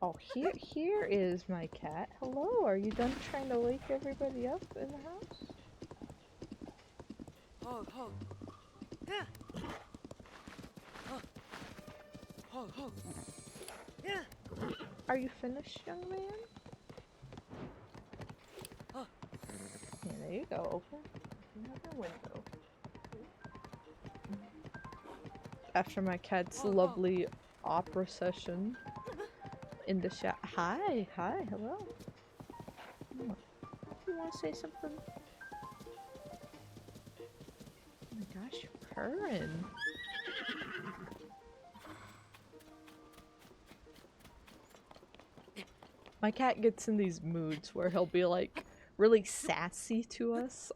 Oh, here is my cat. Hello, are you done trying to wake everybody up in the house? Are you finished, young man? Yeah, there you go. Open another window. After my cat's lovely opera session in the chat. Hi, hello. You want to say something? Oh my gosh, you're purring. My cat gets in these moods where he'll be like really sassy to us,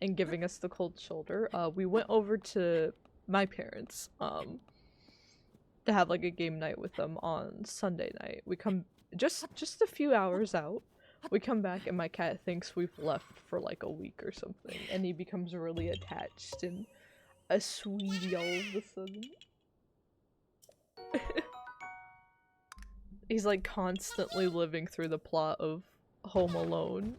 and giving us the cold shoulder. We went over to my parents, to have like a game night with them on Sunday night. We come just a few hours out. We come back and my cat thinks we've left for like a week or something, and he becomes really attached and a sweetie all of a sudden. He's like constantly living through the plot of Home Alone,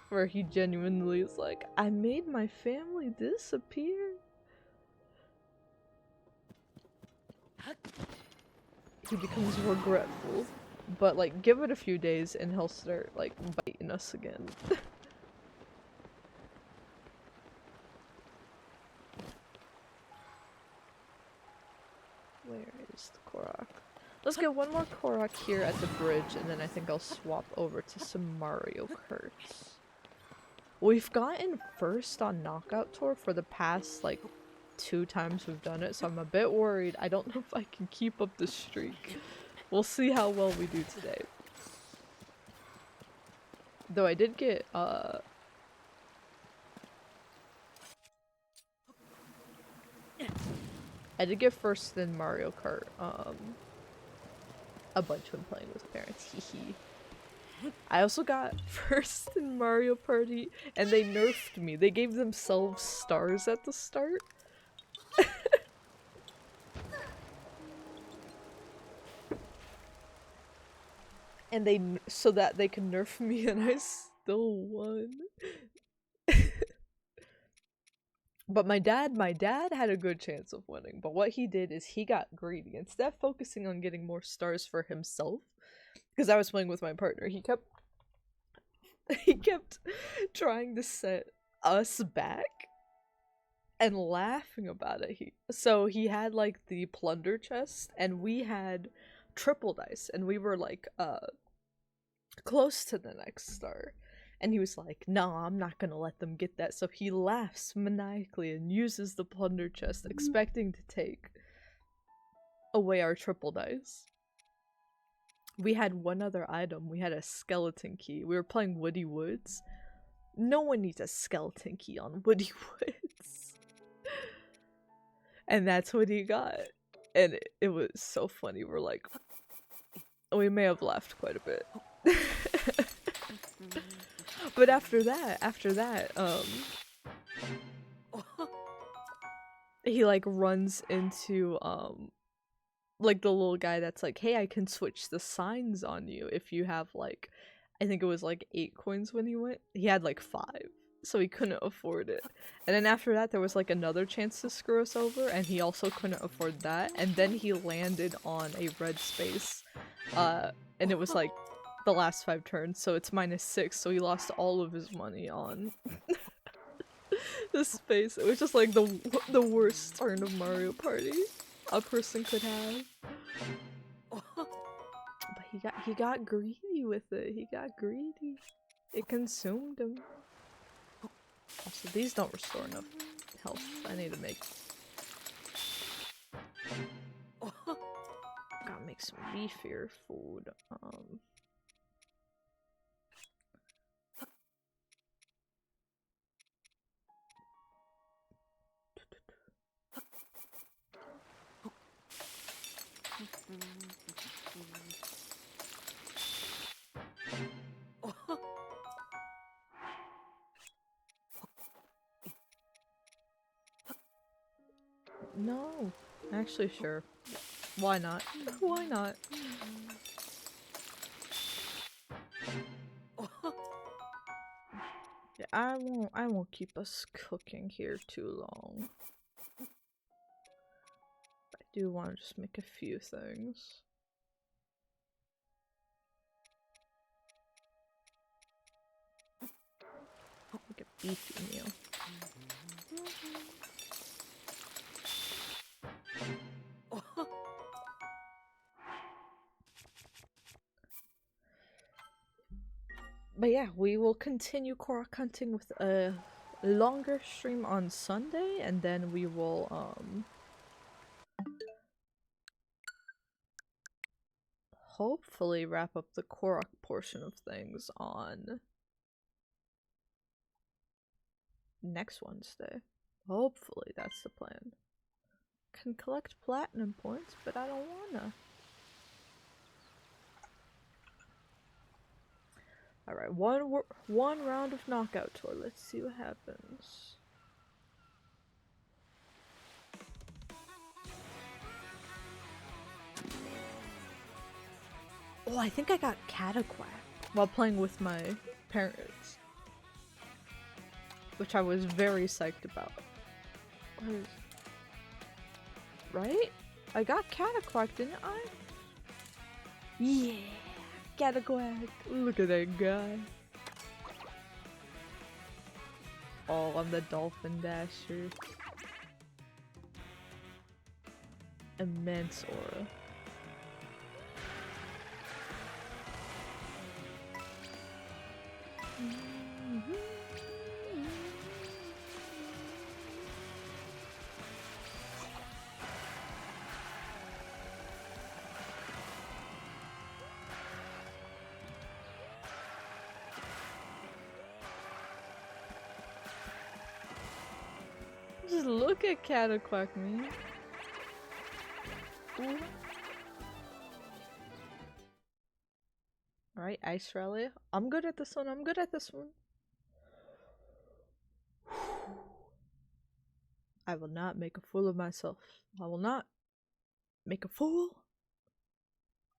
where he genuinely is like, I made my family disappear. He becomes regretful, but like give it a few days and he'll start like biting us again. Where is the Korok? Let's get one more Korok here at the bridge, and then I think I'll swap over to some Mario Karts. We've gotten first on Knockout Tour for the past like 2 times we've done it, so I'm a bit worried. I don't know if I can keep up the streak. We'll see how well we do today. Though I did get first in Mario Kart a bunch when playing with parents. Hehe. I also got first in Mario Party, and they nerfed me. They gave themselves stars at the start. And so that they could nerf me, and I still won. But my dad had a good chance of winning, but what he did is he got greedy. Instead of focusing on getting more stars for himself, because I was playing with my partner, he kept trying to set us back and laughing about it. So he had like the plunder chest, and we had triple dice, and we were like close to the next star. And he was like, no, I'm not gonna let them get that. So he laughs maniacally and uses the plunder chest, expecting to take away our triple dice. We had one other item. We had a skeleton key. We were playing Woody Woods. No one needs a skeleton key on Woody Woods. And that's what he got. And it was so funny. We're like, we may have laughed quite a bit. But after that, he like runs into like the little guy that's like, hey, I can switch the signs on you if you have like, I think it was like 8 coins when he went. He had like 5, so he couldn't afford it. And then after that, there was like another chance to screw us over, and he also couldn't afford that. And then he landed on a red space, and it was like the last 5 turns, so it's -6, so he lost all of his money on the space. It was just like the worst turn of Mario Party a person could have. But he got greedy with it. He got greedy. It consumed him. Also, these don't restore enough health. I need to make. Gotta make some beefier food. No. Actually, sure. Why not? Why not? Yeah, I won't keep us cooking here too long. I do want to just make a few things. Like a beefy meal. But yeah, we will continue Korok hunting with a longer stream on Sunday, and then we will hopefully wrap up the Korok portion of things on next Wednesday. Hopefully that's the plan. Can collect platinum points, but I don't wanna. Alright, one round of knockout tour. Let's see what happens. Oh, I think I got Cataquack while playing with my parents. Which I was very psyched about. Right? I got Cataquack, didn't I? Yeah! Cataquack! Look at that guy. Oh, I'm the Dolphin Dasher. Immense aura. Just look at Cataquack, man. Alright, Ice Rally. I'm good at this one, I'm good at this one. I will not make a fool of myself. I will not make a fool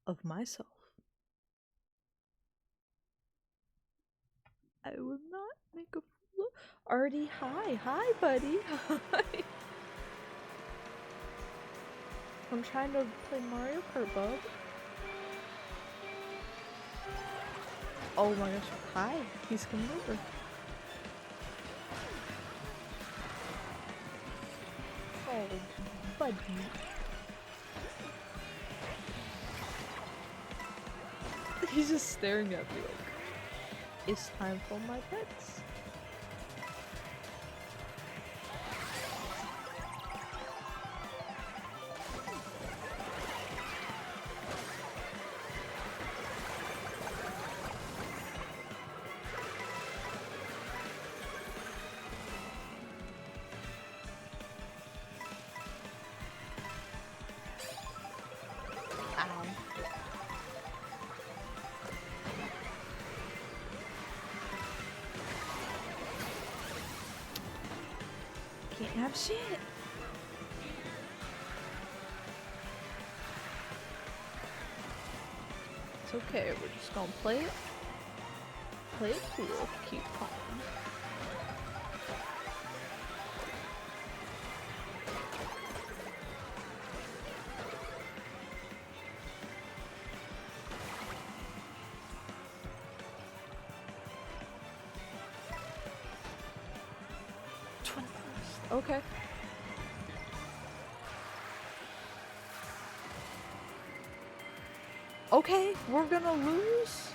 of myself. I will not make a fool. Artie, hi. Hi, buddy. Hi. I'm trying to play Mario Kart, bub. Oh my gosh. Hi. He's coming over. Oh, buddy. He's just staring at me like, it's time for my pets. Can't have shit. It's okay, we're just gonna play it cool, keep calm. Okay. Okay, we're gonna lose?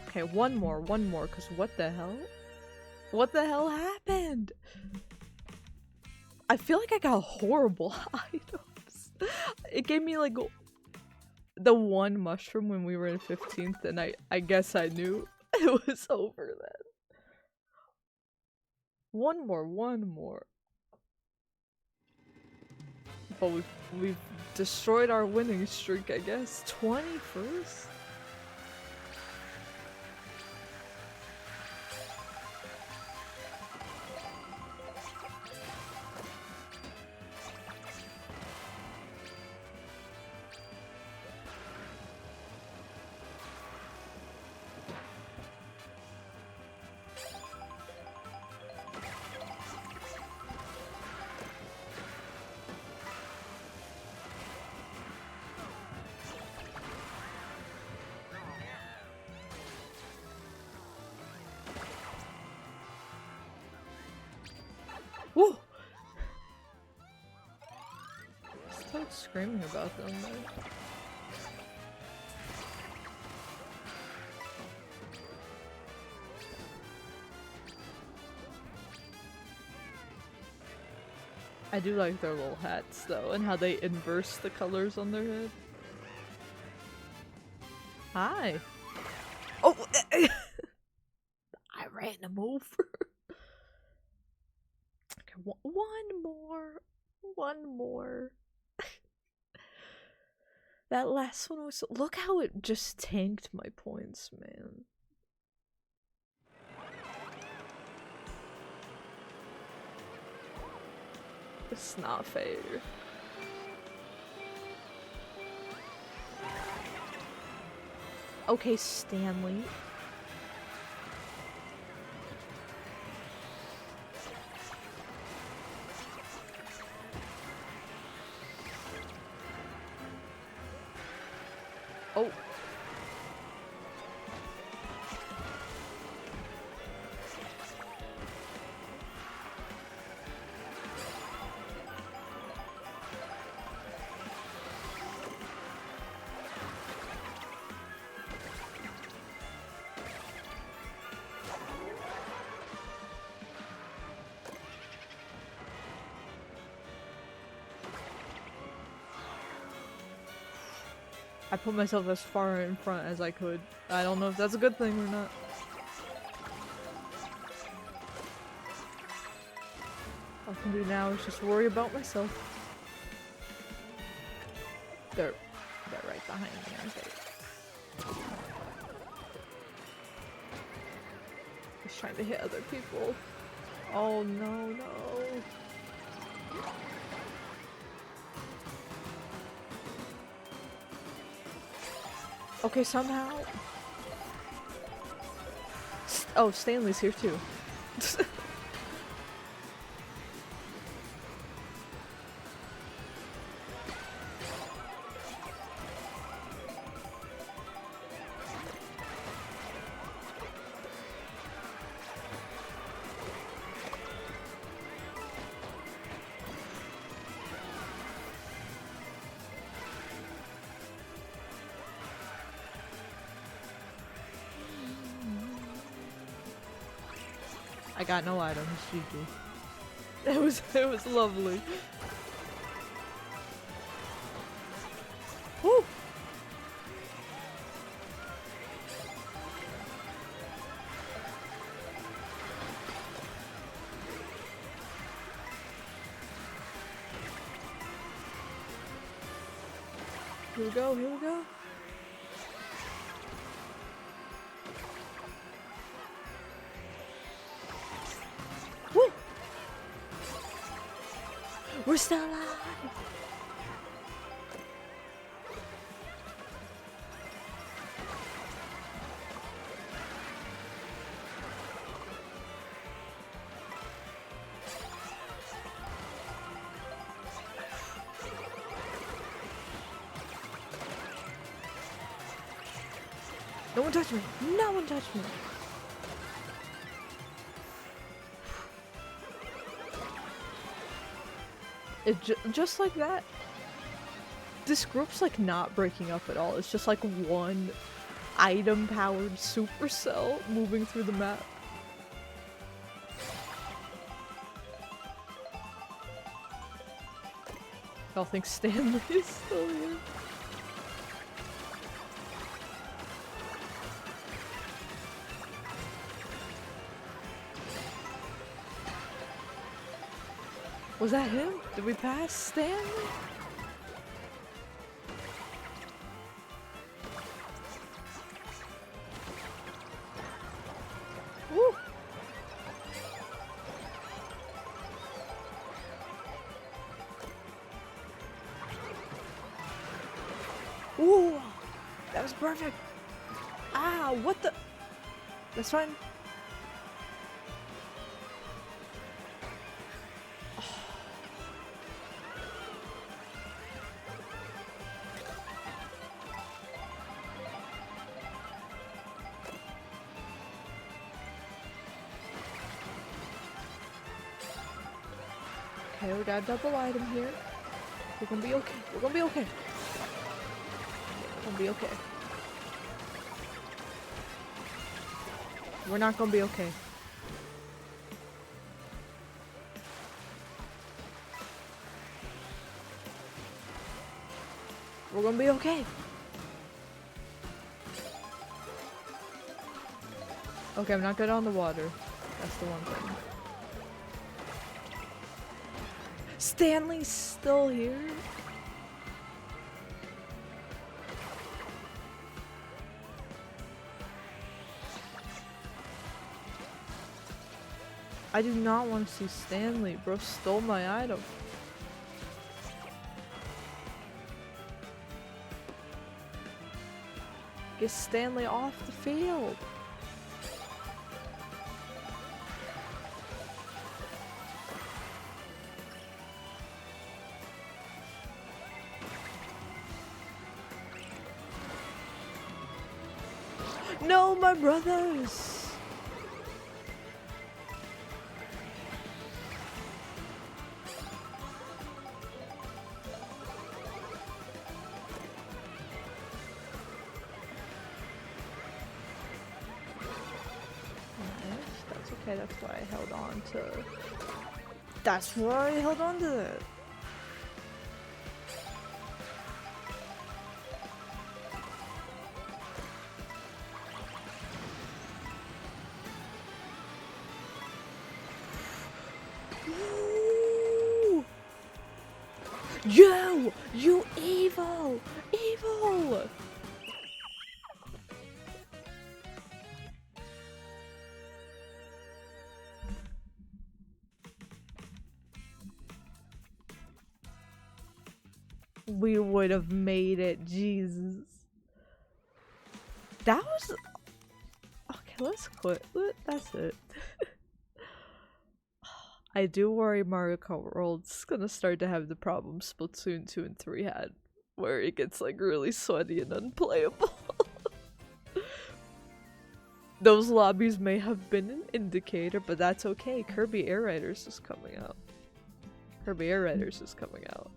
Okay, one more, cause what the hell? What the hell happened? I feel like I got horrible items. It gave me like the one mushroom when we were in 15th, and I guess I knew it was over then. One more. But we've destroyed our winning streak, I guess. 21st? Woo! Start screaming about them, man. I do like their little hats though, and how they inverse the colors on their head. Hi. Oh, I ran him over. Okay, one more. That last one was. Look how it just tanked my points, man. It's not fair. Okay, Stanley. Oh. I put myself as far in front as I could. I don't know if that's a good thing or not. All I can do now is just worry about myself. They're right behind me, aren't they? Just trying to hit other people. Oh no. Okay, somehow. Oh, Stanley's here too. I got no items, GG. It was lovely. Woo! Here we go. Woo! We're still alive! No one touched me! No one touched me! Just like that. This group's like not breaking up at all. It's just like one item-powered supercell moving through the map. Y'all think Stanley is still here? Was that him? Did we pass Stanley? Woo! Ooh! That was perfect! Ah, what the? That's fine. Okay, we got a double item here. We're gonna be okay. We're gonna be okay. We're gonna be okay. We're not gonna be okay. We're gonna be okay. Okay, I'm not good on the water. That's the one thing. Stanley's still here? I do not want to see Stanley. Bro stole my item. Get Stanley off the field. No, my brothers! That's okay, that's why I held on to... That's why I held on to it! Ooh. Yo! You evil! Evil! We would have made it, Jesus. That was... Okay, let's quit. That's it. I do worry Mario Kart World's gonna start to have the problem Splatoon 2 and 3 had, where it gets like really sweaty and unplayable. Those lobbies may have been an indicator, but that's okay. Kirby Air Riders is coming out. Kirby Air Riders is coming out.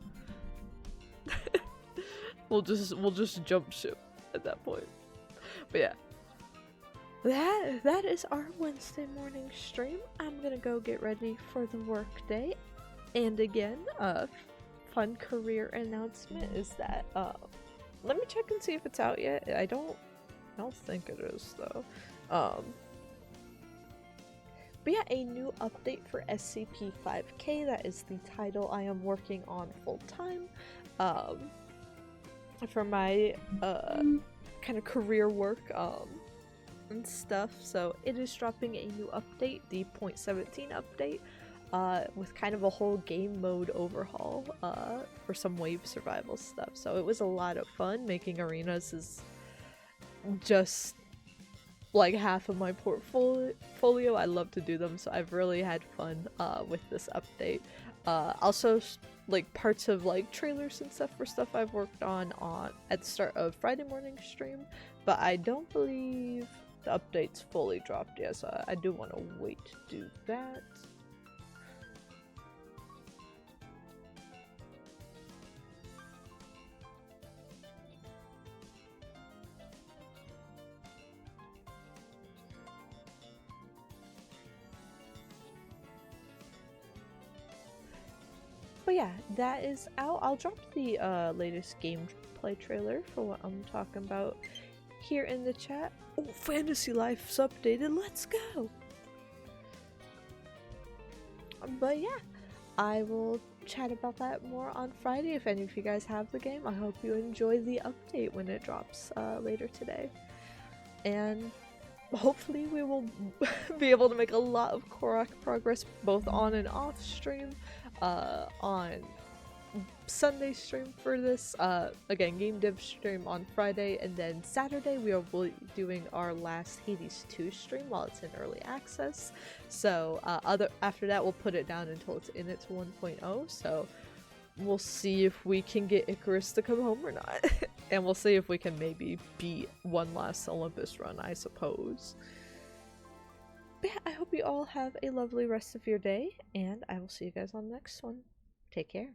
We'll just jump ship at that point. But yeah. That is our Wednesday morning stream. I'm gonna go get ready for the work day. And again, fun career announcement is that let me check and see if it's out yet. I don't think it is though. But yeah, a new update for SCP-5K. That is the title I am working on full time. For my kind of career work and stuff. So it is dropping a new update, the 0.17 update, with kind of a whole game mode overhaul for some wave survival stuff. So it was a lot of fun. Making arenas is just like half of my portfolio. I love to do them, so I've really had fun with this update. Also like parts of like trailers and stuff for stuff I've worked on at the start of Friday morning stream, but I don't believe the update's fully dropped yet, so I do want to wait to do that. But yeah, that is out. I'll drop the latest gameplay trailer for what I'm talking about here in the chat. Oh, Fantasy Life's updated. Let's go! But yeah, I will chat about that more on Friday. If any of you guys have the game, I hope you enjoy the update when it drops later today. And hopefully we will be able to make a lot of Korok progress both on and off stream, on Sunday stream for this, again, game dev stream on Friday, and then Saturday we are doing our last Hades 2 stream while it's in early access. So after that we'll put it down until it's in its 1.0, so we'll see if we can get Icarus to come home or not. And we'll see if we can maybe beat one last Olympus run, I suppose. But yeah, I hope you all have a lovely rest of your day, and I will see you guys on the next one. Take care.